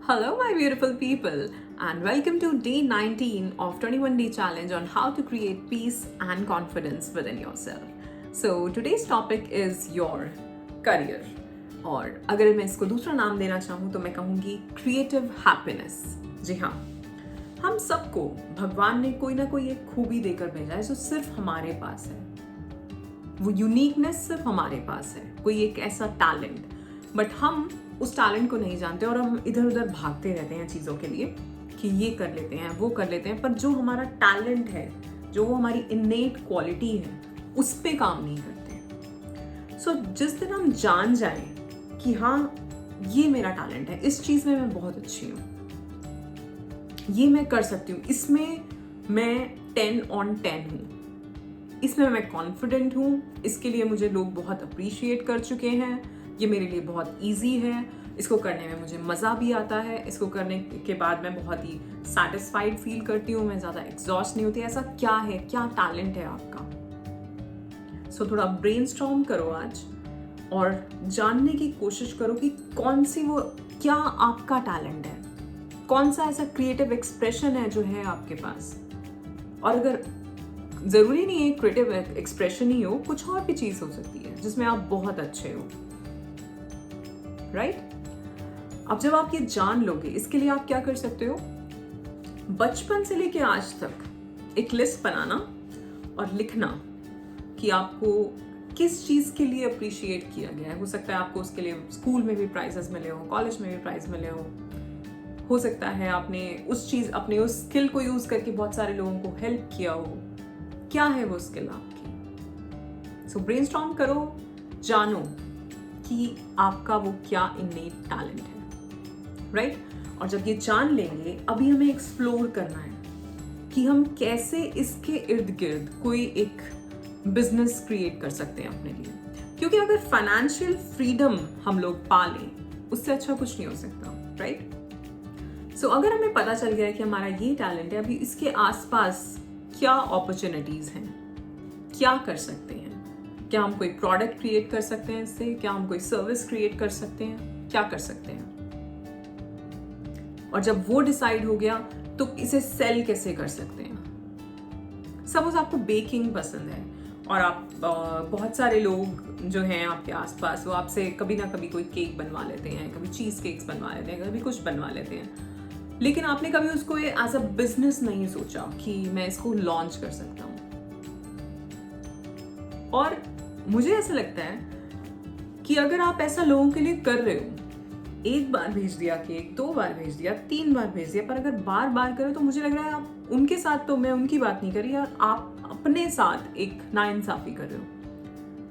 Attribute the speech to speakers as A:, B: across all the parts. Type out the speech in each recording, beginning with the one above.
A: Hello, my beautiful people, and welcome to day 19 of 21-day challenge on how to create peace and confidence within yourself. So today's topic is your career, और अगर मैं इसको दूसरा नाम देना चाहूँ तो मैं कहूँगी क्रिएटिव हैप्पीनेस। जी हाँ, हम सबको भगवान ने कोई ना कोई एक खूबी देकर भेजा है जो सिर्फ हमारे पास है। वो यूनिकनेस सिर्फ हमारे पास है, कोई एक ऐसा टैलेंट, बट हम उस टैलेंट को नहीं जानते और हम इधर उधर भागते रहते हैं चीज़ों के लिए कि ये कर लेते हैं वो कर लेते हैं, पर जो हमारा टैलेंट है, जो वो हमारी इन्नेट क्वालिटी है, उस पे काम नहीं करते। सो जिस दिन हम जान जाएं कि हाँ ये मेरा टैलेंट है, इस चीज़ में मैं बहुत अच्छी हूँ, ये मैं कर सकती हूँ, इसमें मैं 10 on 10 हूँ, इसमें मैं कॉन्फिडेंट हूँ, इसके लिए मुझे लोग बहुत अप्रिशिएट कर चुके हैं, ये मेरे लिए बहुत इजी है, इसको करने में मुझे मज़ा भी आता है, इसको करने के बाद मैं बहुत ही सेटिस्फाइड फील करती हूँ, मैं ज़्यादा एग्जॉस्ट नहीं होती। ऐसा क्या है, क्या टैलेंट है आपका? सो थोड़ा ब्रेनस्टॉर्म करो आज और जानने की कोशिश करो कि कौन सी वो क्या आपका टैलेंट है, कौन सा ऐसा क्रिएटिव एक्सप्रेशन है जो है आपके पास। और अगर ज़रूरी नहीं है क्रिएटिव एक्सप्रेशन ही हो, कुछ और भी चीज़ हो सकती है जिसमें आप बहुत अच्छे हो, राइट? अब जब आप ये जान लोगे, इसके लिए आप क्या कर सकते हो? बचपन से लेके आज तक एक लिस्ट बनाना और लिखना कि आपको किस चीज़ के लिए अप्रिशिएट किया गया है। हो सकता है आपको उसके लिए स्कूल में भी प्राइजेस मिले हो, कॉलेज में भी प्राइज मिले हो सकता है आपने उस चीज़, अपने उस स्किल को यूज़ करके बहुत सारे लोगों को हेल्प किया हो। क्या है वो स्किल आपकी? सो ब्रेनस्टॉर्म करो, जानो कि आपका वो क्या इन्नेट टैलेंट है, राइट? और जब ये जान लेंगे, अभी हमें एक्सप्लोर करना है कि हम कैसे इसके इर्द गिर्द कोई एक बिजनेस क्रिएट कर सकते हैं अपने लिए। क्योंकि अगर फाइनेंशियल फ्रीडम हम लोग पा लें, उससे अच्छा कुछ नहीं हो सकता, राइट? सो अगर हमें पता चल गया है कि हमारा ये टैलेंट है, अभी इसके आसपास क्या अपॉर्चुनिटीज हैं, क्या कर सकते हैं? क्या हम कोई प्रोडक्ट क्रिएट कर सकते हैं इससे? क्या हम कोई सर्विस क्रिएट कर सकते हैं? क्या कर सकते हैं? और जब वो डिसाइड हो गया तो इसे सेल कैसे कर सकते हैं? सपोज आपको बेकिंग पसंद है और आप बहुत सारे लोग जो हैं आपके आसपास, वो आपसे कभी ना कभी कोई केक बनवा लेते हैं, कभी चीज केक्स बनवा लेते हैं, कभी कुछ बनवा लेते हैं, लेकिन आपने कभी उसको एज अ बिजनेस नहीं सोचा कि मैं इसको लॉन्च कर सकता हूँ। और मुझे ऐसा लगता है कि अगर आप ऐसा लोगों के लिए कर रहे हो, एक बार भेज दिया केक, 2 बार भेज दिया, 3 बार भेज दिया, पर अगर बार बार करो तो मुझे लग रहा है आप उनके साथ, तो मैं उनकी बात नहीं कर रही, आप अपने साथ एक नाइंसाफी कर रहे हो।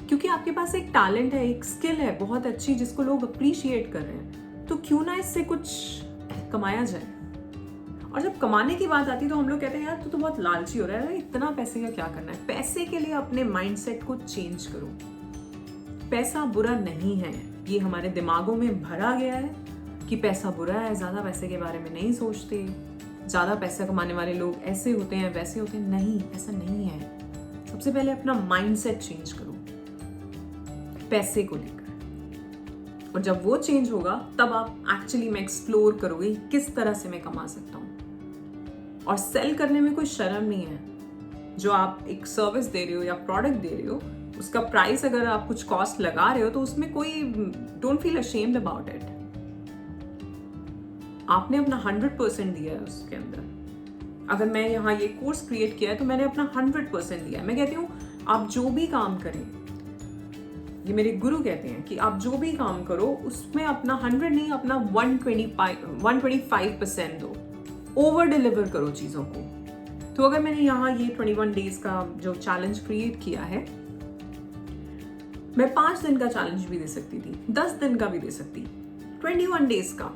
A: क्योंकि आपके पास एक टैलेंट है, एक स्किल है बहुत अच्छी, जिसको लोग अप्रिशिएट कर रहे हैं, तो क्यों ना इससे कुछ कमाया जाए। और जब कमाने की बात आती है तो हम लोग कहते हैं यार तू तो बहुत लालची हो रहा है, इतना पैसे का क्या करना है। पैसे के लिए अपने माइंडसेट को चेंज करो। पैसा बुरा नहीं है, ये हमारे दिमागों में भरा गया है कि पैसा बुरा है, ज्यादा पैसे के बारे में नहीं सोचते, ज्यादा पैसा कमाने वाले लोग ऐसे होते हैं, वैसे होते हैं। नहीं, ऐसा नहीं है। सबसे पहले अपना माइंडसेट चेंज करो पैसे को लेकर, और जब वो चेंज होगा तब आप एक्चुअली में एक्सप्लोर करोगे किस तरह से मैं कमा सकता हूँ। और सेल करने में कोई शर्म नहीं है। जो आप एक सर्विस दे रहे हो या प्रोडक्ट दे रहे हो, उसका प्राइस अगर आप कुछ कॉस्ट लगा रहे हो तो उसमें कोई don't feel ashamed about it. आपने अपना 100% दिया है उसके अंदर। अगर मैं यहाँ ये कोर्स क्रिएट किया है तो मैंने अपना 100% दिया है। मैं कहती हूँ आप जो भी काम करें, ये मेरे गुरु कहते हैं कि आप जो भी काम करो उसमें अपना 100 नहीं, अपना 125% दो, ओवर डिलीवर करो चीज़ों को। तो अगर मैंने यहाँ ये 21 डेज का जो चैलेंज क्रिएट किया है, मैं 5 दिन का चैलेंज भी दे सकती थी, 10 दिन का भी दे सकती, 21 डेज का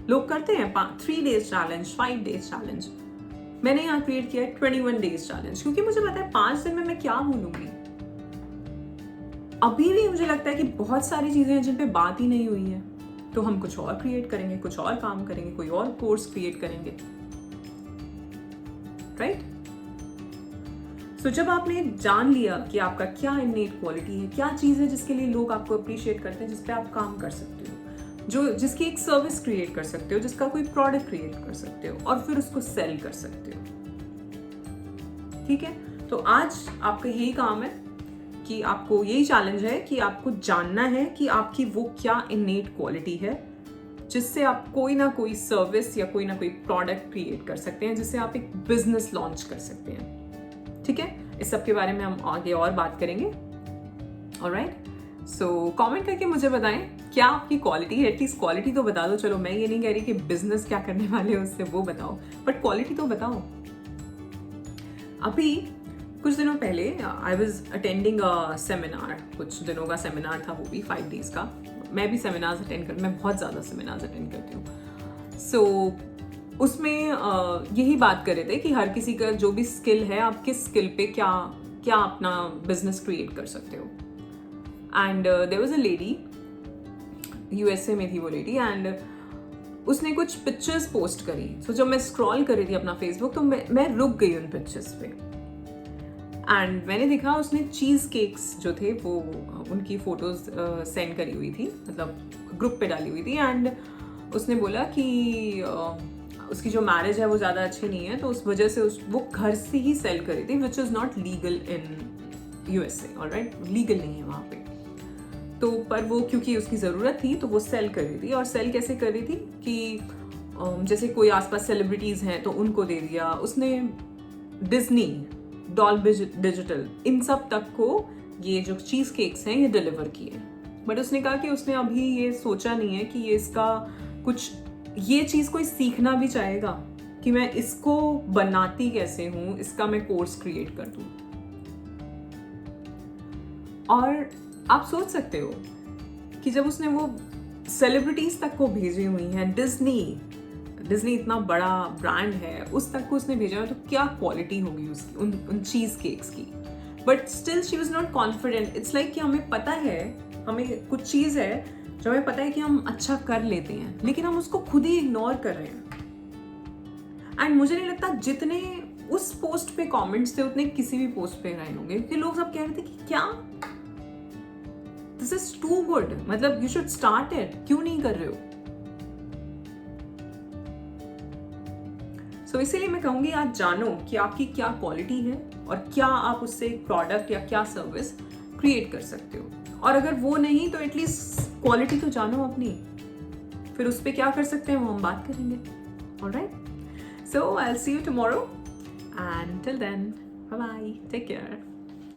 A: लोग करते हैं, 3 डेज चैलेंज, 5 डेज चैलेंज। मैंने यहाँ क्रिएट किया है 21 डेज चैलेंज, क्योंकि मुझे पता है 5 दिन में मैं क्या बोलूंगी। अभी भी मुझे लगता है कि बहुत सारी चीजें हैं जिन पे बात ही नहीं हुई है, तो हम कुछ और क्रिएट करेंगे, कुछ और काम करेंगे, कोई और कोर्स क्रिएट करेंगे, राइट? सो जब आपने जान लिया कि आपका क्या इन्नेट क्वालिटी है, क्या चीज़ है जिसके लिए लोग आपको अप्रिशिएट करते हैं, जिस पे आप काम कर सकते हो, जो जिसकी एक सर्विस क्रिएट कर सकते हो, जिसका कोई प्रोडक्ट क्रिएट कर सकते हो और फिर उसको सेल कर सकते हो। ठीक है, तो आज आपका यही काम है कि आपको यही चैलेंज है कि आपको जानना है कि आपकी वो क्या इनेट क्वालिटी है जिससे आप कोई ना कोई सर्विस या कोई ना कोई प्रोडक्ट क्रिएट कर सकते हैं, जिससे आप एक बिजनेस लॉन्च कर सकते हैं। ठीक है, इस सब के बारे में हम आगे और बात करेंगे। ऑलराइट, सो कमेंट करके मुझे बताएं क्या आपकी क्वालिटी है। एटलीस्ट क्वालिटी तो बता दो। चलो, मैं ये नहीं कह रही कि बिजनेस क्या करने वाले हो उससे वो बताओ, बट क्वालिटी तो बताओ। अभी कुछ दिनों पहले I was attending a seminar, कुछ दिनों का सेमिनार था, वो भी 5 days का। मैं भी सेमिनार्स अटेंड मैं बहुत ज़्यादा सेमिनार्स अटेंड करती हूँ। सो उसमें यही बात कर रहे थे कि हर किसी का जो भी स्किल है, आप किस स्किल पे क्या क्या अपना बिजनेस क्रिएट कर सकते हो। And there was a lady, USA में थी वो लेडी, एंड उसने कुछ पिक्चर्स पोस्ट करी। सो जब मैं स्क्रॉल कर रही थी अपना फेसबुक, तो मैं रुक गई उन पिक्चर्स पे। एंड मैंने देखा उसने चीज़ केक्स जो थे वो उनकी फ़ोटोज़ सेंड करी हुई थी, मतलब ग्रुप पे डाली हुई थी। एंड उसने बोला कि उसकी जो मैरिज है वो ज़्यादा अच्छी नहीं है, तो उस वजह से वो घर से ही सेल करी थी, which is not legal in USA. Alright, legal नहीं है वहाँ पे। तो पर वो क्योंकि उसकी ज़रूरत थी तो वो सेल कर रही थी। और सेल कैसे कर रही थी कि जैसे कोई आसपास सेलिब्रिटीज़ हैं तो उनको दे दिया उसने। डिज्नी, डॉल्बी डिजिटल, इन सब तक को ये जो चीज़ केक्स हैं ये डिलीवर किए। बट उसने कहा कि उसने अभी ये सोचा नहीं है कि ये इसका कुछ, ये चीज़ कोई सीखना भी चाहेगा कि मैं इसको बनाती कैसे हूँ, इसका मैं कोर्स क्रिएट कर दूँ। और आप सोच सकते हो कि जब उसने वो सेलिब्रिटीज तक को भेजी हुई हैं, डिज्नी इतना बड़ा ब्रांड है, उस तक को उसने भेजा है, तो क्या क्वालिटी होगी उसकी उन चीज केक्स की। But still she was not confident. It's like कि हमें पता है, हमें कुछ चीज़ है जो हमें पता है कि हम अच्छा कर लेते हैं, लेकिन हम उसको खुद ही इग्नोर कर रहे हैं। एंड मुझे नहीं लगता जितने उस पोस्ट पे कमेंट्स थे उतने किसी भी पोस्ट पे रहे होंगे, क्योंकि लोग सब कह रहे थे कि क्या दिस इज टू गुड, मतलब यू शुड स्टार्ट इट, क्यों नहीं कर रहे हो। सो इसीलिए मैं कहूंगी आज जानो कि आपकी क्या क्वालिटी है और क्या आप उससे एक प्रोडक्ट या क्या सर्विस क्रिएट कर सकते हो। और अगर वो नहीं तो एटलीस्ट क्वालिटी तो जानो अपनी, फिर उस पर क्या कर सकते हैं वो हम बात करेंगे। Alright, so I will see you tomorrow and till then bye bye, take care.